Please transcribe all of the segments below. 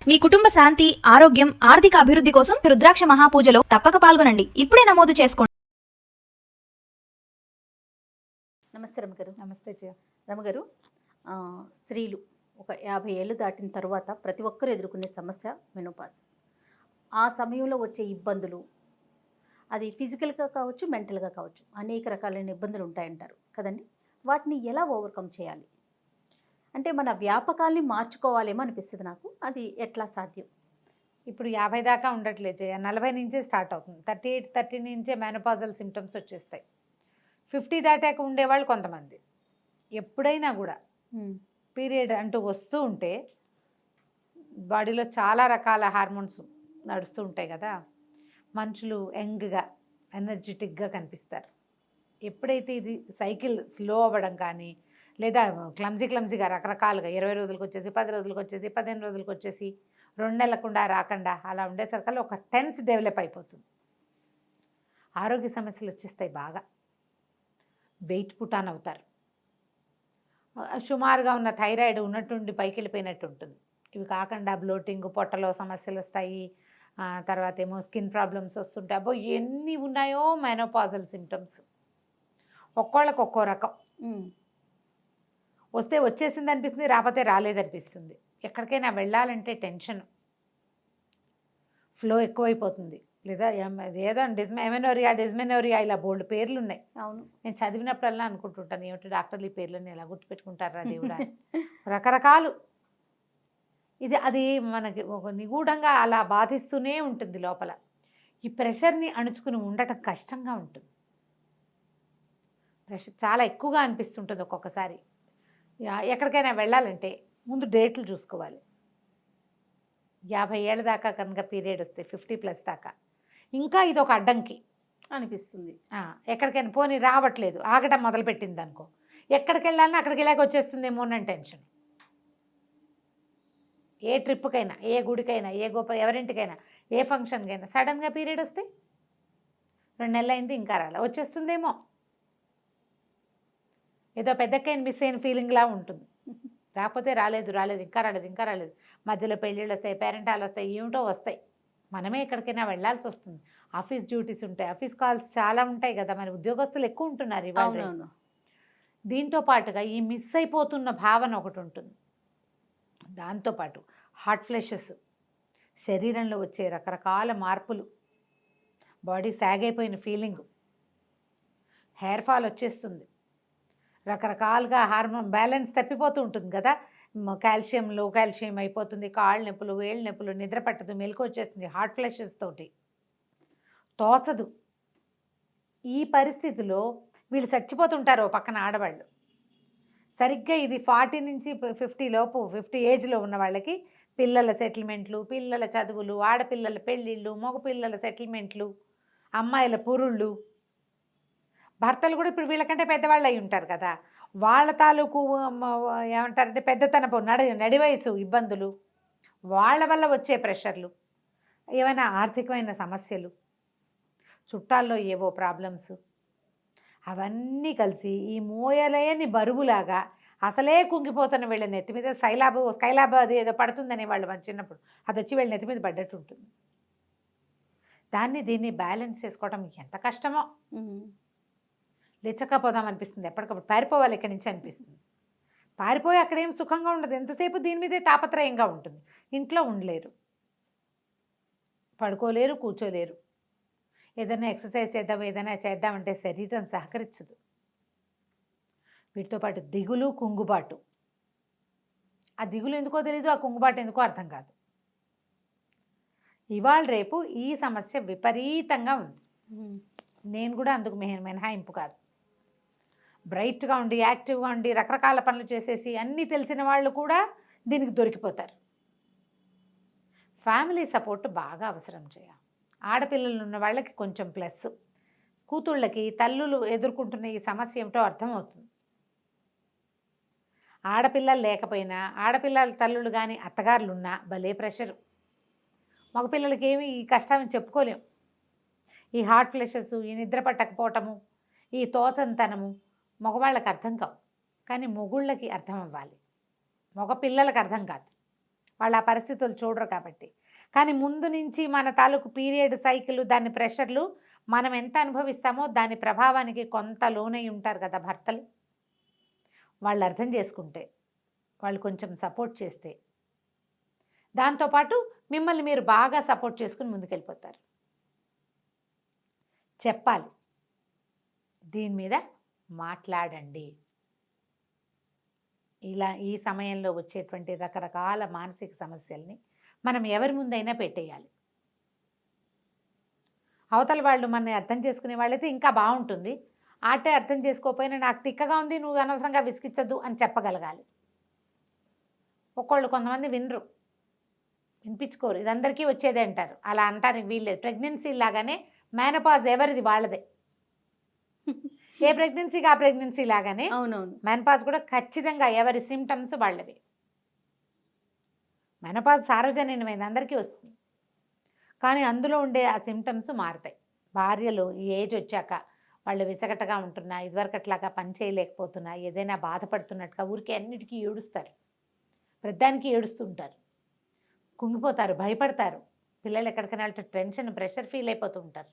మీ కుటుంబ శాంతి, ఆరోగ్యం, ఆర్థిక అభివృద్ధి కోసం రుద్రాక్ష మహాపూజలో తప్పక పాల్గొనండి. ఇప్పుడే నమోదు చేసుకోండి. నమస్తే రమగారు. నమస్తే రమగారు. స్త్రీలు ఒక 50 ఏళ్ళు దాటిన తర్వాత ప్రతి ఒక్కరు ఎదుర్కొనే సమస్య మెనోపాజ్. ఆ సమయంలో వచ్చే ఇబ్బందులు అది ఫిజికల్గా కావచ్చు, మెంటల్గా కావచ్చు, అనేక రకాలైన ఇబ్బందులు ఉంటాయంటారు కదండి. వాటిని ఎలా ఓవర్కమ్ చేయాలి అంటే మన వ్యాపకాల్ని మార్చుకోవాలేమో అనిపిస్తుంది నాకు. అది ఎట్లా సాధ్యం? ఇప్పుడు 50 దాకా ఉండట్లేదు, 40 నుంచే స్టార్ట్ అవుతుంది. 38-30 నుంచే మెనోపాజల్ సిమ్టమ్స్ వచ్చేస్తాయి. 50 దాటాక ఉండేవాళ్ళు కొంతమంది ఎప్పుడైనా కూడా పీరియడ్ అంటూ వస్తూ ఉంటే బాడీలో చాలా రకాల హార్మోన్స్ నడుస్తూ ఉంటాయి కదా, మనుషులు యంగ్గా ఎనర్జెటిక్గా కనిపిస్తారు. ఎప్పుడైతే ఇది సైకిల్ స్లో అవ్వడం కానీ లేదా క్లమ్జీగా రకరకాలుగా 20 రోజులకు వచ్చేసి, 10 రోజులకు వచ్చేసి, 15 రోజులకు వచ్చేసి, 2 నెలలకుండా రాకుండా అలా ఉండేసరికల్లా ఒక టెన్స్ డెవలప్ అయిపోతుంది. ఆరోగ్య సమస్యలు వచ్చేస్తాయి. బాగా వెయిట్ పుటాన్ అవుతారు. సుమారుగా ఉన్న థైరాయిడ్ ఉన్నట్టుండి పైకి వెళ్ళిపోయినట్టు ఉంటుంది. ఇవి కాకుండా బ్లోటింగ్, పొట్టలో సమస్యలు వస్తాయి. తర్వాత ఏమో స్కిన్ ప్రాబ్లమ్స్ వస్తుంటాయి. అబ్బో ఎన్ని ఉన్నాయో మెనోపాజల్ సిమ్టమ్స్. ఒక్కోళ్ళకి ఒక్కో రకం. వస్తే వచ్చేసింది అనిపిస్తుంది, రాకపోతే రాలేదనిపిస్తుంది. ఎక్కడికైనా వెళ్ళాలంటే టెన్షన్, ఫ్లో ఎక్కువైపోతుంది. లేదా ఏదో డిస్మెనోరియా ఇలా బోల్డ్ పేర్లు ఉన్నాయి. అవును, నేను చదివినప్పుడల్లా అనుకుంటుంటాను, ఏమిటి డాక్టర్లు ఈ పేర్లని ఎలా గుర్తుపెట్టుకుంటారా దేవుడా. రకరకాలు. అది మనకి ఒక నిగూఢంగా అలా బాధిస్తూనే ఉంటుంది లోపల. ఈ ప్రెషర్ని అణుచుకుని ఉండటం కష్టంగా ఉంటుంది. ప్రెషర్ చాలా ఎక్కువగా అనిపిస్తుంటుంది ఒక్కొక్కసారి. ఎక్కడికైనా వెళ్ళాలంటే ముందు డేట్లు చూసుకోవాలి. 50 ఏళ్ళ దాకా కనుక పీరియడ్ వస్తే 50+ దాకా ఇంకా ఇది ఒక అడ్డంకి అనిపిస్తుంది. ఎక్కడికైనా పోనీ రావట్లేదు, ఆగటం మొదలుపెట్టింది అనుకో, ఎక్కడికి వెళ్ళాలన్నా అక్కడికి వెళ్ళాక వచ్చేస్తుందేమో అని టెన్షన్. ఏ ట్రిప్కైనా, ఏ గుడికైనా, ఏ ఎవరింటికైనా, ఏ ఫంక్షన్కైనా సడన్గా పీరియడ్ వస్తే 2 నెలలు అయింది ఇంకా రాలే, వచ్చేస్తుందేమో, ఏదో పెద్దకైనా మిస్ అయిన ఫీలింగ్లా ఉంటుంది. రాకపోతే రాలేదు, ఇంకా రాలేదు. మధ్యలో పెళ్ళిళ్ళు వస్తాయి, పేరెంటాలు వస్తాయి, ఏమిటో వస్తాయి. మనమే ఎక్కడికైనా వెళ్ళాల్సి వస్తుంది. ఆఫీస్ డ్యూటీస్ ఉంటాయి, ఆఫీస్ కాల్స్ చాలా ఉంటాయి కదా, మరి ఉద్యోగస్తులు ఎక్కువ ఉంటున్నారు ఇవాళ. దీంతో పాటుగా ఈ మిస్ అయిపోతున్న భావన ఒకటి ఉంటుంది. దాంతోపాటు హాట్ ఫ్లెషెస్, శరీరంలో వచ్చే రకరకాల మార్పులు, బాడీ సాగైపోయిన ఫీలింగు, హెయిర్ ఫాల్ వచ్చేస్తుంది, రకరకాలుగా హార్మోన్ బ్యాలెన్స్ తప్పిపోతూ ఉంటుంది కదా. లో కాల్షియం అయిపోతుంది, కాళ్ళ నొప్పులు, వేళ్ళ నొప్పులు, నిద్ర పట్టదు, మెలకు వచ్చేస్తుంది, హాట్ ఫ్లెషెస్ తోటి తోచదు. ఈ పరిస్థితిలో వీళ్ళు చచ్చిపోతుంటారు పక్కన ఆడవాళ్ళు. సరిగ్గా ఇది 40 నుంచి 50 లోపు, 50 ఏజ్లో ఉన్న వాళ్ళకి పిల్లల సెటిల్మెంట్లు, పిల్లల చదువులు, ఆడపిల్లల పెళ్ళిళ్ళు, మగపిల్లల సెటిల్మెంట్లు, అమ్మాయిల పురుళ్ళు, భర్తలు కూడా ఇప్పుడు వీళ్ళకంటే పెద్దవాళ్ళు అయి ఉంటారు కదా, వాళ్ళ తాలూకు ఏమంటారంటే పెద్దతనపు నడి వయసు ఇబ్బందులు, వాళ్ళ వల్ల వచ్చే ప్రెషర్లు, ఏమైనా ఆర్థికమైన సమస్యలు, చుట్టాల్లో ఏవో ప్రాబ్లమ్స్, అవన్నీ కలిసి ఈ మోయలేని బరువులాగా అసలే కుంగిపోతున్న వీళ్ళ నెత్తి మీద స్కైలాబ్ అది ఏదో పడుతుందనే వాళ్ళు మన చిన్నప్పుడు, అది వచ్చి వీళ్ళ నెత్తి మీద పడ్డట్టు ఉంటుంది. దీన్ని బ్యాలెన్స్ చేసుకోవడం ఎంత కష్టమో. లేచకపోదాం అనిపిస్తుంది, ఎప్పటికప్పుడు పారిపోవాలి ఇక్కడి నుంచి అనిపిస్తుంది. పారిపోయి అక్కడేం సుఖంగా ఉండదు, ఎంతసేపు దీని మీదే తాపత్రయంగా ఉంటుంది. ఇంట్లో ఉండలేరు, పడుకోలేరు, కూర్చోలేరు. ఏదైనా ఎక్సర్సైజ్ చేద్దాం, ఏదైనా చేద్దామంటే శరీరం సహకరించదు. వీటితో పాటు దిగులు, కుంగుబాటు. ఆ దిగులు ఎందుకో తెలీదు, ఆ కుంగుబాటు ఎందుకో అర్థం కాదు. ఇవాళ రేపు ఈ సమస్య విపరీతంగా ఉంది. నేను కూడా అందుకు మినహాయింపు కాదు. బ్రైట్గా ఉండి, యాక్టివ్గా ఉండి, రకరకాల పనులు చేసేసి అన్నీ తెలిసిన వాళ్ళు కూడా దీనికి దొరికిపోతారు. ఫ్యామిలీ సపోర్ట్ బాగా అవసరం చేయాలి. ఆడపిల్లలు ఉన్న వాళ్ళకి కొంచెం ప్లస్, కూతుళ్ళకి తల్లులు ఎదుర్కొంటున్న ఈ సమస్య ఏమిటో అర్థమవుతుంది. ఆడపిల్లలు లేకపోయినా, ఆడపిల్లల తల్లులు కానీ అత్తగారులు ఉన్నా భలే ప్రెషరు. మగపిల్లలకి ఏమి ఈ కష్టాన్ని చెప్పుకోలేము. ఈ హార్ట్ ఫ్లెషెస్, ఈ నిద్ర పట్టకపోవటము, ఈ తోచంతనము మగవాళ్ళకి అర్థం కావు, కానీ మొగుళ్ళకి అర్థం అవ్వాలి, మగ పిల్లలకు అర్థం కాదు. వాళ్ళు ఆ పరిస్థితులు చూడరు కాబట్టి. కానీ ముందు నుంచి మన తాలూకు పీరియడ్ సైకిల్, దాని ప్రెషర్లు మనం ఎంత అనుభవిస్తామో దాని ప్రభావానికి కొంత లోనై ఉంటారు కదా భర్తలు. వాళ్ళు అర్థం చేసుకుంటే, వాళ్ళు కొంచెం సపోర్ట్ చేస్తే, దాంతోపాటు మిమ్మల్ని మీరు బాగా సపోర్ట్ చేసుకుని ముందుకెళ్ళిపోతారు. చెప్పాలి, దీని మీద మాట్లాడండి. ఇలా ఈ సమయంలో వచ్చేటువంటి రకరకాల మానసిక సమస్యల్ని మనం ఎవరి ముందైనా పెట్టేయాలి. అవతల వాళ్ళు మనని అర్థం చేసుకునే వాళ్ళైతే ఇంకా బాగుంటుంది. ఆటే అర్థం చేసుకోకపోయినా నాకు తిక్కగా ఉంది, నువ్వు అనవసరంగా విసిగించద్దు అని చెప్పగలగాలి. కొంతమంది వినరు, వినిపించుకోరు. ఇది అందరికీ వచ్చేదే అంటారు. అలా అంటానికి వీల్లేదు. ప్రెగ్నెన్సీ లాగానే మేనపాజ్ ఎవరిది వాళ్ళదే. ఏ ప్రెగ్నెన్సీకి ఆ ప్రెగ్నెన్సీ లాగానే అవునవును, మెనపాజ్ కూడా ఖచ్చితంగా ఎవరి సిమ్టమ్స్ వాళ్ళవి. మెనపాజ్ సార్వజనీనమైంది, అందరికీ వస్తుంది. కానీ అందులో ఉండే ఆ సిమ్టమ్స్ మారుతాయి. భార్యలు ఈ ఏజ్ వచ్చాక వాళ్ళు విసగటగా ఉంటున్నా, ఇదివరకట్లాగా పని చేయలేకపోతున్నా, ఏదైనా బాధపడుతున్నట్టుగా ఊరికే అన్నిటికీ ఏడుస్తారు. ప్రతిదానికి ఏడుస్తుంటారు, కుంగిపోతారు, భయపడతారు. పిల్లలు ఎక్కడికైనా వెళ్తే టెన్షన్, ప్రెషర్ ఫీల్ అయిపోతూ ఉంటారు.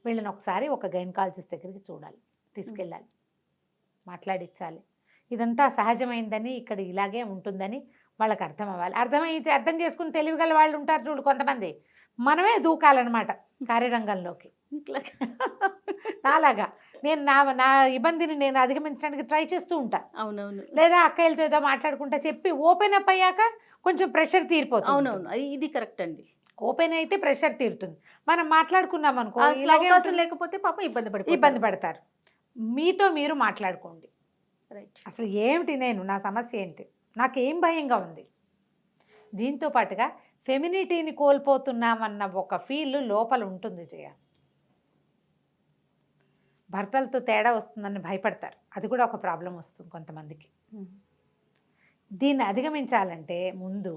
వీళ్ళని ఒకసారి ఒక గైనకాలజిస్ట్ దగ్గరికి చూడాలి, తీసుకెళ్ళాలి, మాట్లాడించాలి. ఇదంతా సహజమైందని, ఇక్కడ ఇలాగే ఉంటుందని వాళ్ళకి అర్థం అవ్వాలి. అర్థమైతే అర్థం చేసుకుని తెలివిగల వాళ్ళు ఉంటారు చూడు కొంతమంది, మనమే దూకాలన్నమాట కార్యరంగంలోకి. నాలాగా నేను నా ఇబ్బందిని నేను అధిగమించడానికి ట్రై చేస్తూ ఉంటా. అవునవును, లేదా అక్కయ్యలతో ఏదో మాట్లాడుకుంటా చెప్పి ఓపెన్ అప్ అయ్యాక కొంచెం ప్రెషర్ తీరిపోతుంది. అవునవును, ఇది కరెక్ట్ అండి. ఓపెన్ అయితే ప్రెషర్ తీరుతుంది. మనం మాట్లాడుకున్నాం అనుకో, అసలు అవకాశం లేకపోతే పాపం ఇబ్బంది పడతారు. మీతో మీరు మాట్లాడుకోండి. రైట్. అసలు ఏమిటి, నా సమస్య ఏంటి, నాకేం భయంగా ఉంది. దీంతో పాటుగా ఫెమినిటీని కోల్పోతున్నామన్న ఒక ఫీల్ లోపల ఉంటుంది. భర్తలతో తేడా వస్తుందని భయపడతారు. అది కూడా ఒక ప్రాబ్లం వస్తుంది కొంతమందికి. దీన్ని అధిగమించాలంటే ముందు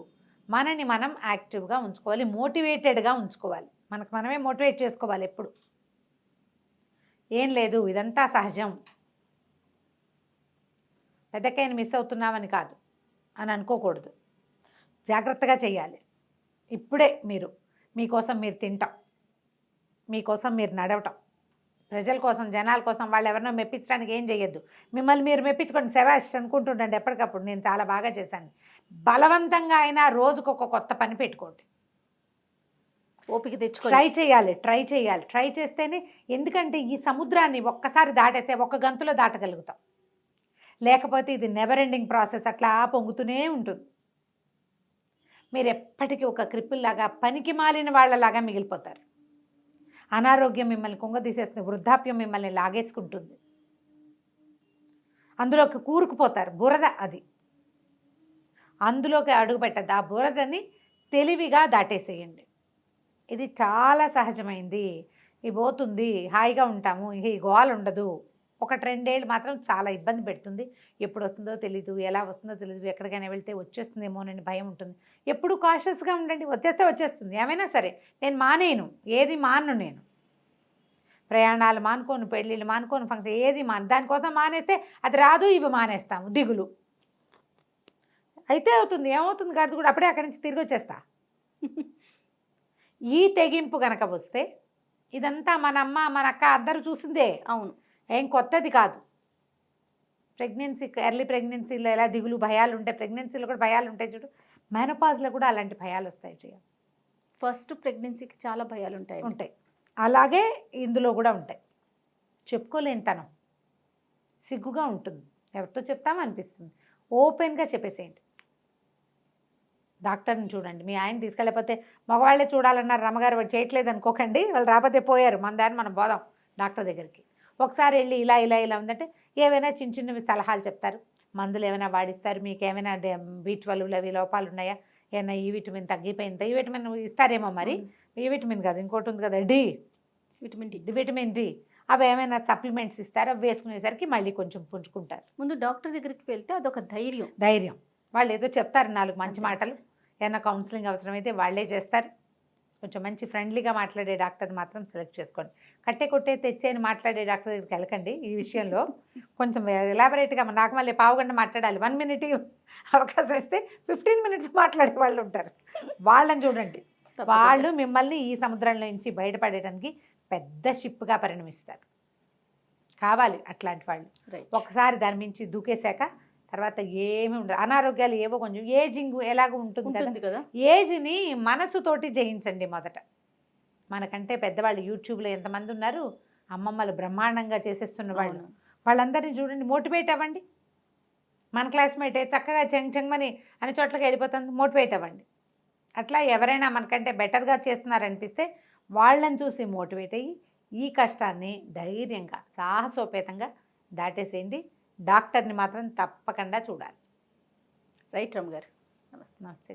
మనని మనం యాక్టివ్గా ఉంచుకోవాలి, మోటివేటెడ్గా ఉంచుకోవాలి. మనకు మనమే మోటివేట్ చేసుకోవాలి ఎప్పుడు. ఏం లేదు, ఇదంతా సహజం, పెద్దకైనా మిస్ అవుతున్నామని కాదు అని అనుకోకూడదు. జాగ్రత్తగా చేయాలి. ఇప్పుడే మీకోసం మీరు తింటాం, మీకోసం మీరు నడవటం, ప్రజల కోసం, జనాల కోసం, వాళ్ళు ఎవరినో మెప్పించడానికి ఏం చేయొద్దు. మిమ్మల్ని మీరు మెప్పించుకోండి, శవాష్ అనుకుంటుండండి ఎప్పటికప్పుడు, నేను చాలా బాగా చేశాను. బలవంతంగా అయినా రోజుకు ఒక కొత్త పని పెట్టుకోండి. ఓపిక తెచ్చుకో, ట్రై చేయాలి. ట్రై చేస్తేనే, ఎందుకంటే ఈ సముద్రాన్ని ఒక్కసారి దాటేస్తే ఒక గంతులో దాటగలుగుతాం. లేకపోతే ఇది నెవర్ ఎండింగ్ ప్రాసెస్, అట్లా పొంగుతూనే ఉంటుంది. మీరు ఎప్పటికీ ఒక క్రిప్పుల్లాగా, పనికి మాలిన వాళ్ళలాగా మిగిలిపోతారు. అనారోగ్యం మిమ్మల్ని కుంగదీసేస్తుంది, వృద్ధాప్యం మిమ్మల్ని లాగేసుకుంటుంది, అందులోకి కూరుకుపోతారు. బురద అది, అందులోకి అడుగు పెట్టద్దు. ఆ బురదని తెలివిగా దాటేసేయండి. ఇది చాలా సహజమైంది. ఇది పోతుంది, హాయిగా ఉంటాము, ఈ గోల ఉండదు. 1-2 ఏళ్ళు మాత్రం చాలా ఇబ్బంది పెడుతుంది. ఎప్పుడు వస్తుందో తెలీదు, ఎలా వస్తుందో తెలీదు, ఎక్కడికైనా వెళ్తే వచ్చేస్తుందేమోనని భయం ఉంటుంది. ఎప్పుడు కాషియస్గా ఉండండి. వచ్చేస్తుంది, ఏమైనా సరే. నేను మానేను, ఏది మాను. నేను ప్రయాణాలు మానుకోను, పెళ్ళిళ్ళు మానుకోను, ఫంక్షన్ ఏది దానికోసం మానేస్తే అది రాదు, ఇవి మానేస్తాము, దిగులు అయితే అవుతుంది. ఏమవుతుంది కాదు కూడా, అప్పుడే అక్కడి నుంచి తిరిగి వచ్చేస్తా. ఈ తెగింపు గనక వస్తే, ఇదంతా మన అమ్మ మన అక్క అందరూ చూసిందే. అవును, ఏం కొత్తది కాదు. ఎర్లీ ప్రెగ్నెన్సీలో ఎలా దిగులు, భయాలు ఉంటాయి, ప్రెగ్నెన్సీలో కూడా భయాలు ఉంటాయి చూడు. మెనోపాజ్లో కూడా అలాంటి భయాలు వస్తాయి. ఫస్ట్ ప్రెగ్నెన్సీకి చాలా భయాలు ఉంటాయి. అలాగే ఇందులో కూడా ఉంటాయి. చెప్పుకోలేని తనం, సిగ్గుగా ఉంటుంది, ఎవరితో చెప్తామనిపిస్తుంది. ఓపెన్గా చెప్పేసేయండి. డాక్టర్ని చూడండి. మీ ఆయన తీసుకెళ్ళకపోతే మగవాళ్ళే చూడాలన్నారు, రమ్మగారు వాడు చేయట్లేదు అనుకోకండి. వాళ్ళు రాకపోతే పోయారు, మన దాన్ని మనం పోదాం డాక్టర్ దగ్గరికి. ఒకసారి వెళ్ళి ఇలా ఉందంటే ఏవైనా చిన్నవి సలహాలు చెప్తారు, మందులు ఏమైనా వాడిస్తారు. మీకు ఏమైనా B12 అవి లోపాలు ఉన్నాయా, ఏమైనా ఈ విటమిన్ తగ్గిపోయిందా, ఈ విటమిన్ ఇస్తారేమో. మరి ఈ విటమిన్ కాదు, ఇంకోటి ఉంది కదా, విటమిన్ డి, అవి ఏమైనా సప్లిమెంట్స్ ఇస్తారు. అవి వేసుకునేసరికి మళ్ళీ కొంచెం పుంజుకుంటారు. ముందు డాక్టర్ దగ్గరికి వెళ్తే అదొక ధైర్యం. వాళ్ళు ఏదో చెప్తారు 4 మంచి మాటలు. ఏమైనా కౌన్సిలింగ్ అవసరమైతే వాళ్ళే చేస్తారు. కొంచెం మంచి ఫ్రెండ్లీగా మాట్లాడే డాక్టర్ని మాత్రం సెలెక్ట్ చేసుకోండి. కట్టే కొట్టే తెచ్చేని మాట్లాడే డాక్టర్ దగ్గరికి వెళ్ళకండి ఈ విషయంలో. కొంచెం ఎలాబరేట్గా నాకు మళ్ళీ పావుగంట మాట్లాడాలి, 1 minute అవకాశం ఇస్తే 15 minutes మాట్లాడే వాళ్ళు ఉంటారు. వాళ్ళని చూడండి, వాళ్ళు మిమ్మల్ని ఈ సముద్రంలో నుంచి బయటపడేయడానికి పెద్ద షిప్గా పరిణమిస్తారు. కావాలి అట్లాంటి వాళ్ళు. ఒకసారి దాని మించి దూకేశాక తర్వాత ఏమి ఉండదు. అనారోగ్యాలు ఏవో కొంచెం ఏజింగ్ ఎలాగో ఉంటుంది కదా, ఏజ్ని మనసుతోటి జయించండి మొదట. మనకంటే పెద్దవాళ్ళు యూట్యూబ్లో ఎంతమంది ఉన్నారు, అమ్మమ్మలు బ్రహ్మాండంగా చేసేస్తున్న వాళ్ళు, వాళ్ళందరినీ చూడండి, మోటివేట్ అవ్వండి. మన క్లాస్మేటే చక్కగా చెంగమని అన్ని చోట్లకి వెళ్ళిపోతుంది, మోటివేట్ అవ్వండి. అట్లా ఎవరైనా మనకంటే బెటర్గా చేస్తున్నారనిపిస్తే వాళ్ళని చూసి మోటివేట్ అయ్యి ఈ కష్టాన్ని ధైర్యంగా సాహసోపేతంగా దాటేసేయండి. డాక్టర్ని మాత్రం తప్పకుండా చూడాలి. రైట్ రమ్మ గారు. నమస్తే.